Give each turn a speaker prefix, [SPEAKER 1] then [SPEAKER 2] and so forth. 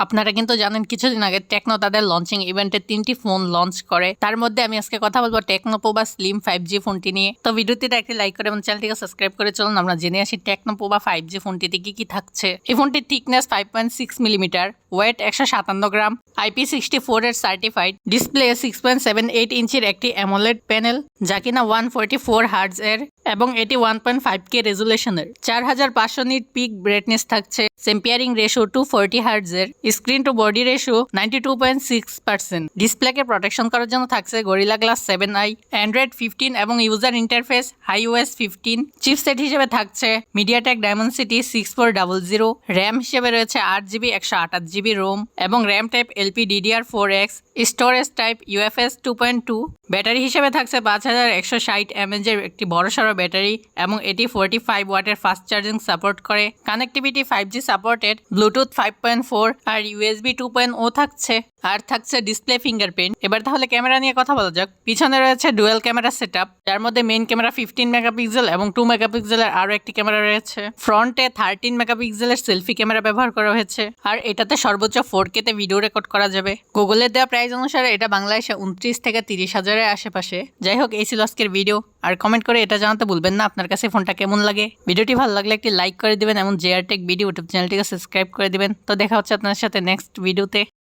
[SPEAKER 1] আপনারা কিন্তু জানেন কিছুদিন আগে টেকনো তাদের লঞ্চিং ইভেন্টে 3টি ফোন লঞ্চ করে। তার মধ্যে আমি আজকে কথা বলবো টেকনো পোভা স্লিম 5G ফোনটি নিয়ে। তো ভিডিওটিতে একটি লাইক করে এবং চ্যানেলটিকে সাবস্ক্রাইব করে চলুন আমরা জেনে আসি টেকনো পোভা 5G ফোনটিতে কি থাকছে। এই ফোনটির থিকনেস 5.6 মিলিমিটার, ওয়েট 157 গ্রাম, IP64 এর সার্টিফাইড, ডিসপ্লে 6.78 ইঞ্চির একটি অ্যামোলেড প্যানেল যা কিনা 144 হার্টজ এর এবং এটি 1.5K রেজুলেশনের। 4500 নিট পিক ব্রাইটনেস থাকছে। সেম্পিয়ারিং রেশিও 240 হার্টজ এর। Screen to body ratio 92.6%। ডিসপ্লেকে প্রোটেকশন করার জন্য থাকছে গরিলা গ্লাস 7i, অ্যান্ড্রয়েড 15 এবং ইউজার ইন্টারফেস iOS 15। চিপসেট হিসেবে থাকছে মিডিয়াটেক ডায়মেনসিটি 6400। র্যাম হিসেবে রয়েছে 8GB 128GB রোম এবং RAM type LPDDR4X। Storage type UFS 2.2। Battery হিসেবে থাকছে 5160 mAh এর একটি বড়সড় ব্যাটারি এবং এটি 45 ওয়াটের ফাস্ট চার্জিং সাপোর্ট করে। কানেক্টিভিটি 5G সাপোর্টেড, ব্লুটুথ 5.4 আর USB 2.0 থাকছে। আর থাকছে ডিসপ্লে ফিঙ্গারপ্রিন্ট। এবার তাহলে ক্যামেরা নিয়ে কথা বলা যাক। পিছনে রয়েছে ডুয়াল ক্যামেরা সেটআপ, যার মধ্যে মেইন ক্যামেরা 15 মেগাপিক্সেল এবং 2 মেগাপিক্সেলের আরো একটি ক্যামেরা রয়েছে। ফ্রন্টে 13 মেগাপিক্সেলের সেলফি ক্যামেরা ব্যবহার করা হয়েছে আর এটাতে সর্বোচ্চ 4K তে ভিডিও রেকর্ড করা যাবে। গুগলের দেওয়া প্রাইস অনুসারে এটা বাংলাদেশে 29 থেকে 30 হাজারের আশেপাশে। যাই হোক, এই ছিল আজকের ভিডিও। আর কমেন্ট করে এটা জানাতে ভুলবেন না আপনার কাছে ফোনটা কেমন লাগে। ভিডিওটি ভালো লাগলে একটি লাইক করে দিবেন এবং JR Tech ভিডিও ইউটিউব চ্যানেলটিকে সাবস্ক্রাইব করে দিবেন। তো দেখা হচ্ছে আপনার সাথে নেক্সট ভিডিওতে।